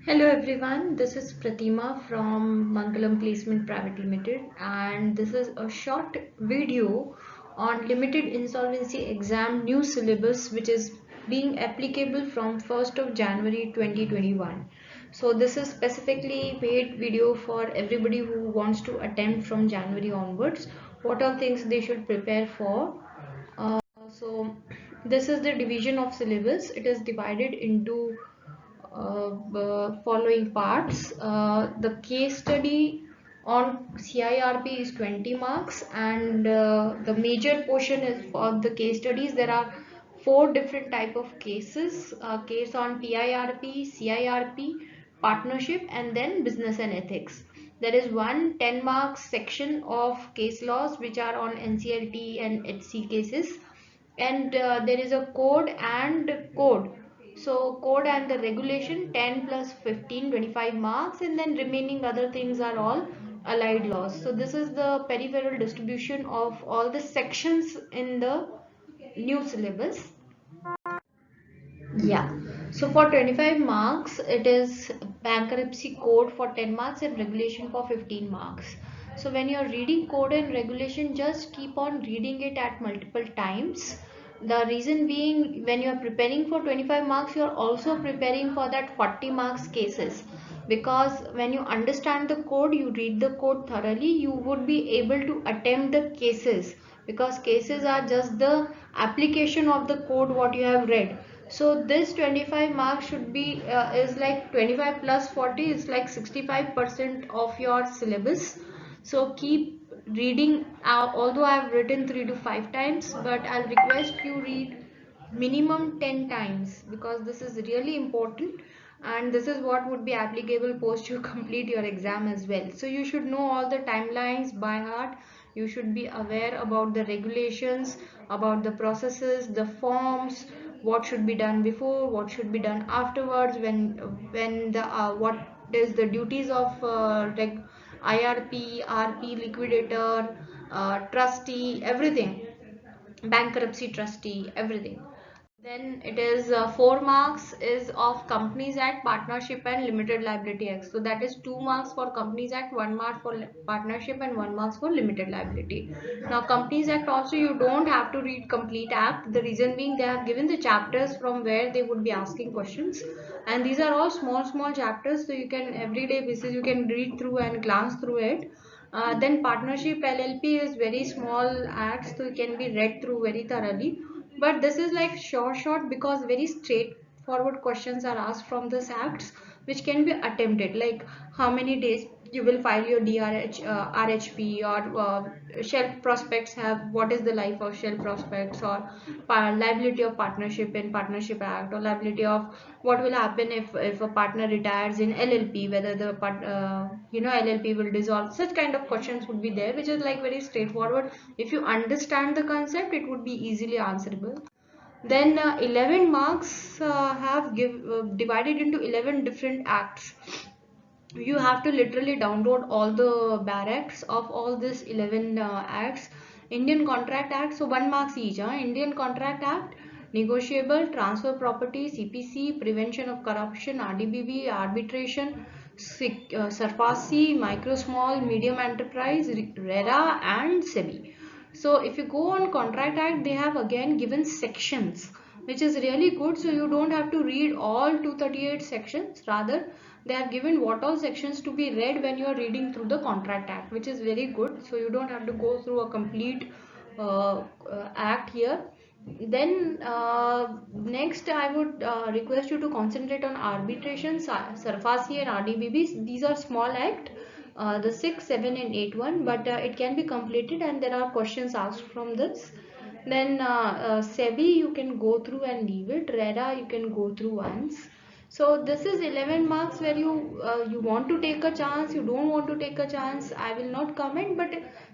Hello everyone, this is Pratima from Mangalam Placement Private Limited, and this is a short video on limited insolvency exam new syllabus which is being applicable from 1st of January 2021. So this is specifically made video for everybody who wants to attempt from January onwards. What are things they should prepare for? So this is the division of syllabus. It is divided into following parts. The case study on CIRP is 20 marks, and the major portion is for the case studies. There are four different type of cases: case on PIRP, CIRP, partnership, and then business and ethics. There is one 10 marks section of case laws which are on NCLT and HC cases, and there is a code and code. So code and the regulation 10 plus 15, 25 marks, and then remaining other things are all allied laws. So this is the peripheral distribution of all the sections in the new syllabus. Yeah. So for 25 marks, it is bankruptcy code for 10 marks and regulation for 15 marks. So when you're reading code and regulation, just keep on reading it at multiple times. The reason being, when you're preparing for 25 marks, you're also preparing for that 40 marks cases. Because when you understand the code, you read the code thoroughly, you would be able to attempt the cases, because cases are just the application of the code what you have read. So this 25 marks should be is like 25 plus 40 is like 65% of your syllabus. So keep reading, although I have written 3 to 5 times, but I'll request you read minimum 10 times, because this is really important, and this is what would be applicable post you complete your exam as well. So you should know all the timelines by heart. You should be aware about the regulations, about the processes, the forms, what should be done before, what should be done afterwards, when the what is the duties of IRP, RP, liquidator, trustee, everything, bankruptcy trustee, everything. Then it is 4 marks is of Companies Act, Partnership and Limited Liability Act. So that is 2 marks for Companies Act, 1 mark for partnership, and 1 marks for limited liability. Now Companies Act also you don't have to read complete act. The reason being, they have given the chapters from where they would be asking questions, and these are all small chapters, so you can everyday basis you can read through and glance through it. Then partnership LLP is very small acts, so it can be read through very thoroughly. But this is like short because very straightforward questions are asked from this acts, which can be attempted, like how many days you will file your DRH, RHP, or shelf prospects have, what is the life of shelf prospects, or liability of partnership in Partnership Act, or liability of what will happen if a partner retires in LLP, whether the LLP will dissolve. Such kind of questions would be there, which is like very straightforward. If you understand the concept, it would be easily answerable. Then 11 marks have divided into 11 different acts. You have to literally download all the barracks of all these 11 acts. Indian Contract Act, so 1 marks each. Indian Contract Act, negotiable, transfer property, CPC, prevention of corruption, RDBB, arbitration, SARFAESI, micro, small, medium enterprise, RERA, and SEBI. So if you go on Contract Act, they have again given sections, which is really good. So you don't have to read all 238 sections. Rather, they have given what all sections to be read when you are reading through the Contract Act, which is very good. So you don't have to go through a complete act here. Then next I would request you to concentrate on arbitration, SARFAESI and RDBBs. These are small act, the 6, 7 and 8 one, but it can be completed and there are questions asked from this. Then SEBI you can go through and leave it. RERA you can go through once. So this is 11 marks where you want to take a chance, you don't want to take a chance. I will not comment, but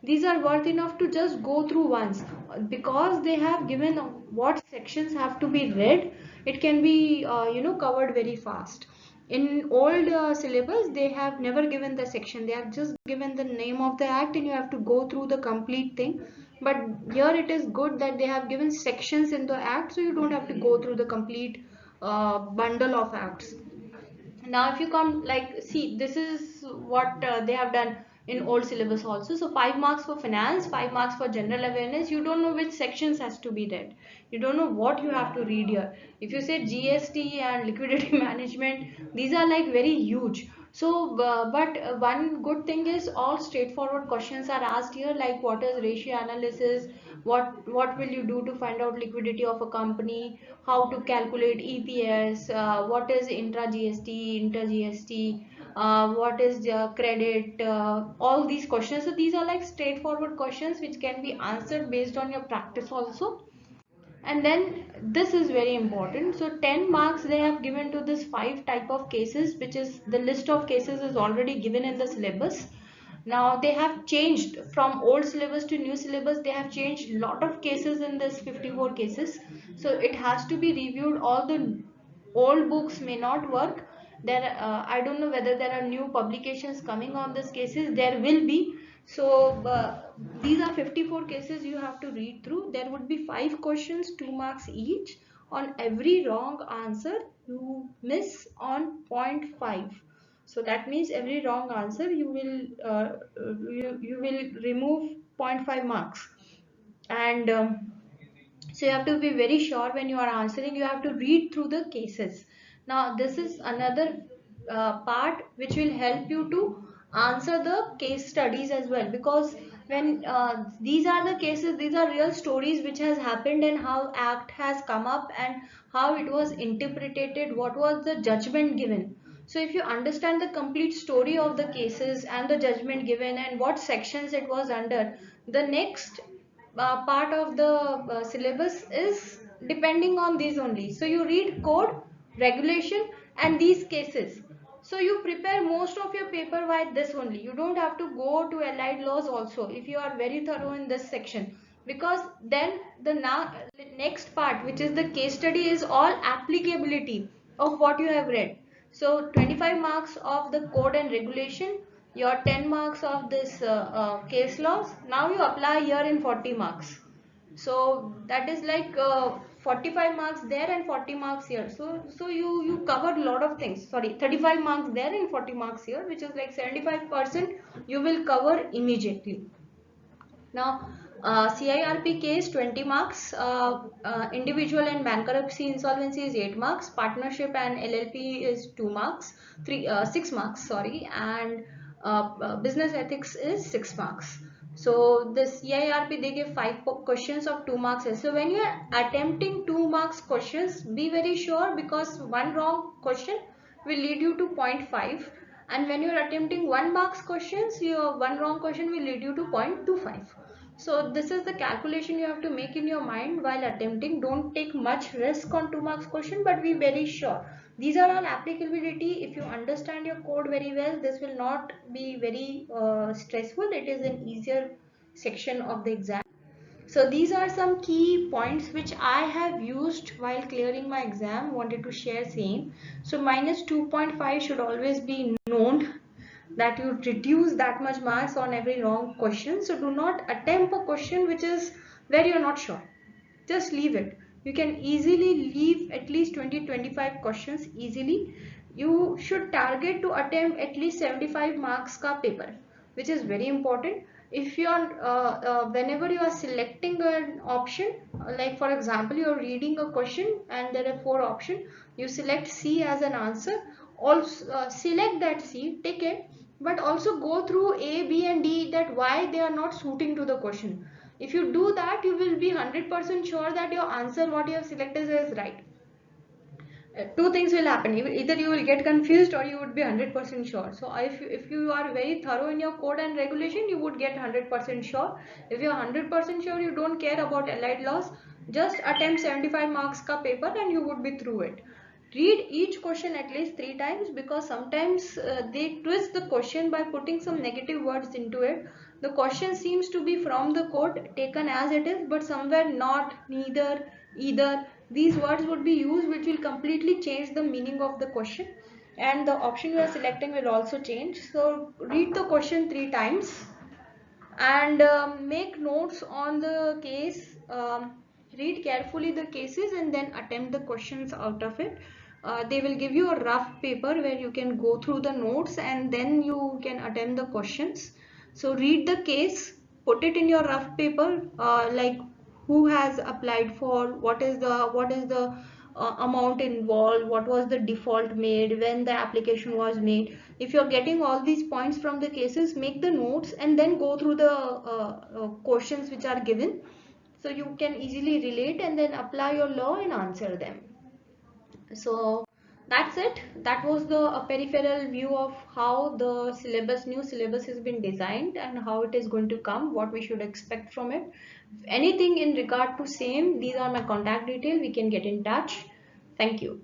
these are worth enough to just go through once, because they have given what sections have to be read. It can be covered very fast. In old syllabus, they have never given the section. They have just given the name of the act and you have to go through the complete thing. But here it is good that they have given sections in the act, so you don't have to go through the complete bundle of acts. Now if you come, like, see, this is what they have done in old syllabus also. So 5 marks for finance, 5 marks for general awareness. You don't know which sections has to be read, you don't know what you have to read here. If you say GST and liquidity management, these are like very huge. So but one good thing is all straightforward questions are asked here, like what is ratio analysis, what will you do to find out liquidity of a company, how to calculate EPS, what is intra GST, inter GST, what is the credit, all these questions. So these are like straightforward questions which can be answered based on your practice also. And then this is very important. So 10 marks they have given to this 5 type of cases, which is the list of cases is already given in the syllabus. Now they have changed from old syllabus to new syllabus. They have changed lot of cases in this 54 cases. So it has to be reviewed. All the old books may not work. There I don't know whether there are new publications coming on these cases. There will be. So these are 54 cases you have to read through. There would be 5 questions, 2 marks each. On every wrong answer you miss on point 0.5. So that means every wrong answer you will you will remove point 0.5 marks. And so you have to be very sure when you are answering. You have to read through the cases. Now this is another part which will help you to answer the case studies as well, because when these are the cases, these are real stories which has happened, and how act has come up and how it was interpreted, what was the judgment given. So if you understand the complete story of the cases and the judgment given and what sections it was under, the next part of the syllabus is depending on these only. So you read code, regulation and these cases. So you prepare most of your paper by this only. You don't have to go to allied laws also if you are very thorough in this section, because then the next part, which is the case study, is all applicability of what you have read. So 25 marks of the code and regulation, your 10 marks of this case laws. Now you apply here in 40 marks. So that is like 45 marks there and 40 marks here. So you cover a lot of things. Sorry, 35 marks there and 40 marks here, which is like 75% you will cover immediately. Now, CIRP case 20 marks, individual and bankruptcy insolvency is 8 marks, partnership and LLP is 2 marks, 6 marks, sorry, and business ethics is 6 marks. So the CIRP they give 5 questions of 2 marks. So when you are attempting 2 marks questions, be very sure, because one wrong question will lead you to 0.5, and when you are attempting 1 marks questions, your one wrong question will lead you to 0.25. So this is the calculation you have to make in your mind while attempting. Don't take much risk on 2 marks question, but be very sure. These are all applicability. If you understand your code very well, this will not be very stressful. It is an easier section of the exam. So these are some key points which I have used while clearing my exam. Wanted to share same. So minus 2.5 should always be known, that you reduce that much marks on every wrong question. So do not attempt a question which is where you are not sure. Just leave it. You can easily leave at least 20-25 questions easily. You should target to attempt at least 75 marks ka paper, which is very important. If you are whenever you are selecting an option, like for example you are reading a question and there are 4 options, you select C as an answer. Also select that C, take it, but also go through A, B and D, that why they are not suiting to the question. If you do that, you will be 100% sure that your answer what you have selected is right. Two things will happen. Either you will get confused or you would be 100% sure. So if you are very thorough in your code and regulation, you would get 100% sure. If you are 100% sure, you don't care about allied laws, just attempt 75 marks ka paper and you would be through it. Read each question at least 3 times, because sometimes they twist the question by putting some negative words into it. The question seems to be from the code taken as it is, but somewhere not, neither, either. These words would be used which will completely change the meaning of the question, and the option you are selecting will also change. So read the question 3 times and make notes on the case. Read carefully the cases and then attempt the questions out of it. they will give you a rough paper where you can go through the notes and then you can attempt the questions. So read the case, put it in your rough paper, like who has applied for, what is the amount involved, what was the default made, when the application was made. If you're getting all these points from the cases, make the notes and then go through the questions which are given, so you can easily relate and then apply your law and answer them. So that's it. That was the peripheral view of how the syllabus, new syllabus has been designed and how it is going to come, what we should expect from it. Anything in regard to same, these are my contact details, we can get in touch. Thank you.